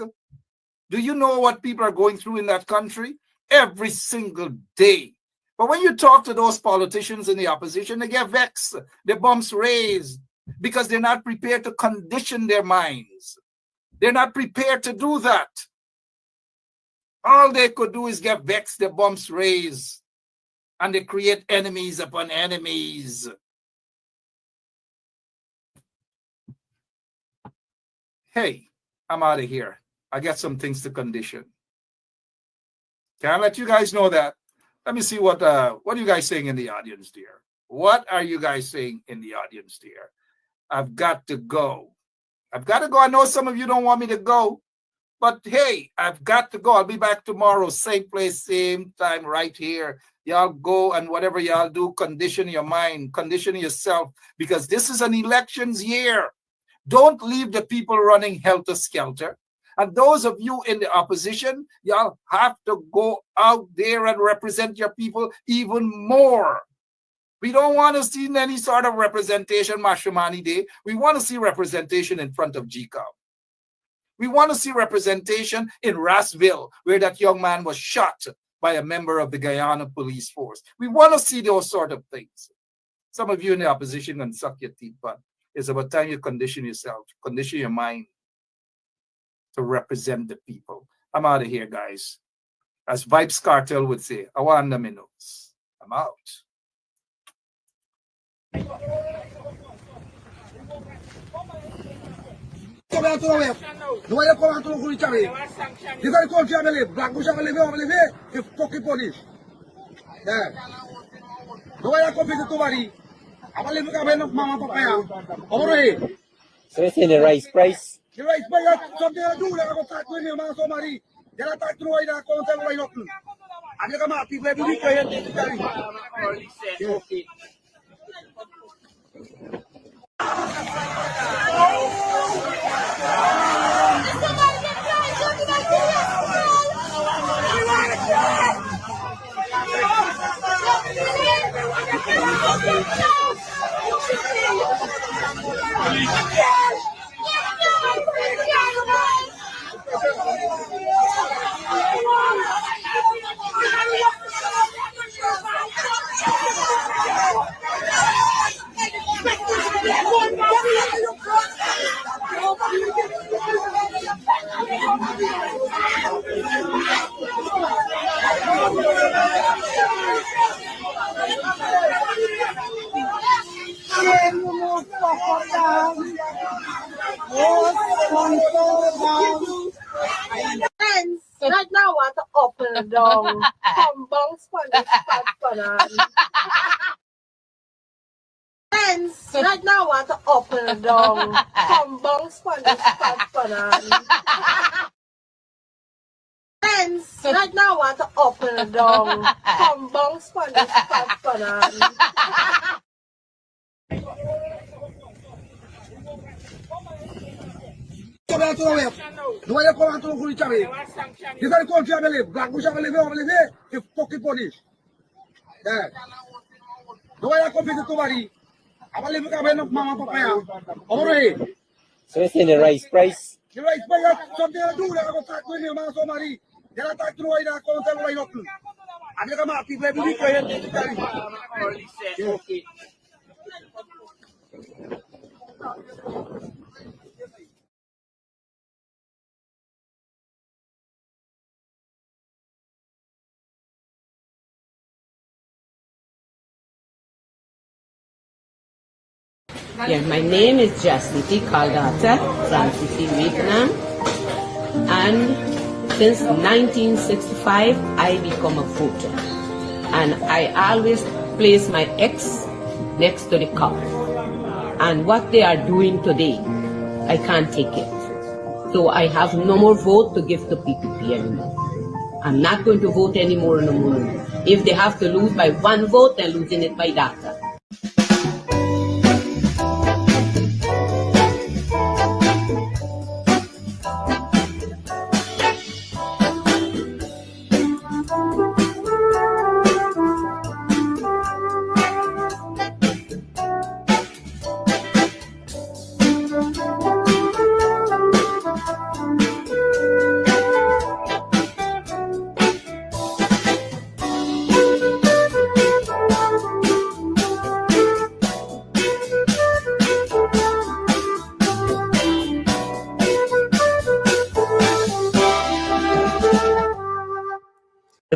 Do you know what people are going through in that country? Every single day. But when you talk to those politicians in the opposition, they get vexed, their bumps raised, because they're not prepared to condition their minds. They're not prepared to do that. All they could do is get vexed, their bumps raised, and they create enemies upon enemies. Hey, I'm out of here. I got some things to condition. Can I let you guys know that? Let me see what are you guys saying in the audience, dear? What are you guys saying in the audience, dear? I've got to go. I've got to go. I know some of you don't want me to go, but hey, I've got to go. I'll be back tomorrow, same place, same time, right here. Y'all go and whatever y'all do, condition your mind, condition yourself, because this is an elections year. Don't leave the people running helter-skelter. And those of you in the opposition, y'all have to go out there and represent your people even more. We don't want to see any sort of representation Mashramani Day. We want to see representation in front of GCOM. We want to see representation in Rassville, where that young man was shot by a member of the Guyana police force. We want to see those sort of things. Some of you in the opposition can suck your teeth, but it's about time you condition yourself, condition your mind to represent the people. I'm out of here, guys. As Vibes Cartel would say, I want the minutes. I'm out. So it's in the rice price. The rice price, something to do, like I go talk to him, man, somebody. Then I talk to him, I come tell him nothing. And you come out, people every week, I hear this. Right now, I want to open down. Come bounce for this Friends, right now, I want to open down. Come bounce for this Friends, right now, I want to open down. Come bounce for this So it's in the rice price. The rice price, something to do, like I go talk to him, man, somebody. Then I talk to him, I come tell him nothing. And you come out, people every week, I hear this. Yeah, my name is Jasmine Caldata from City, Vietnam. And since 1965, I become a voter. And I always place my ex next to the cup. And what they are doing today, I can't take it. So I have no more vote to give to PPP anymore. I'm not going to vote anymore no more. If they have to lose by one vote, they're losing it by data.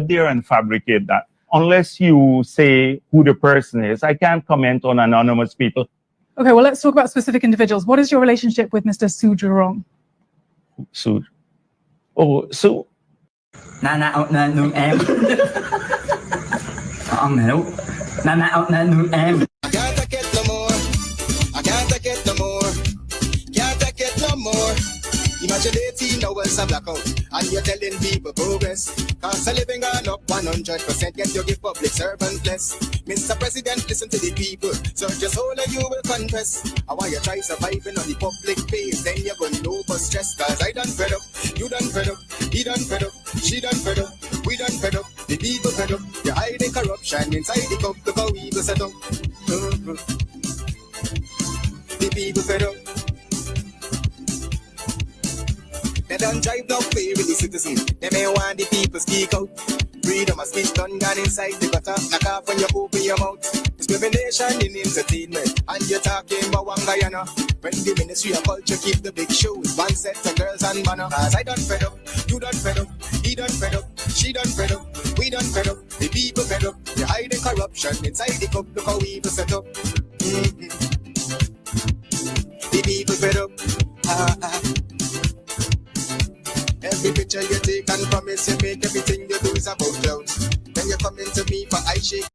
There and fabricate that. Unless you say who the person is, I can't comment on anonymous people. Okay, well, let's talk about specific individuals. What is your relationship with Mr. Su Jurong? Su. Oh, Su. Nung em. Ông hiểu. Nung em. I can't take it no more. I can't take it no more. Can't take it no more. Imagine 18 hours of blackout and you're telling people progress. Cost of living gone up 100%, yet you give public servant less. Mr. President, listen to the people, so just hold and you will confess. I want you try surviving on the public face, then you're gonna know for stress. Cause I done fed up, you done fed up, he done fed up, she done fed up, we done fed up, the people fed up. You're hiding corruption inside the cup, look how we go set up. The people fed up. You don't drive no way with the citizen. They may want the people speak out. Freedom of speech done gone inside the gutter. Knock off when you open your mouth. Discrimination in entertainment. And you're talking about Guyana. When the Ministry of Culture keep the big shows. One set of girls and banner. Cause I done fed up. You done fed up. He done fed up. She done fed up. We done fed up. The people fed up. You're hiding corruption inside the cup. Look how evil set up. The people fed up. Every picture you take and promise you make, everything you do is about clowns. Then you come into me for I shake.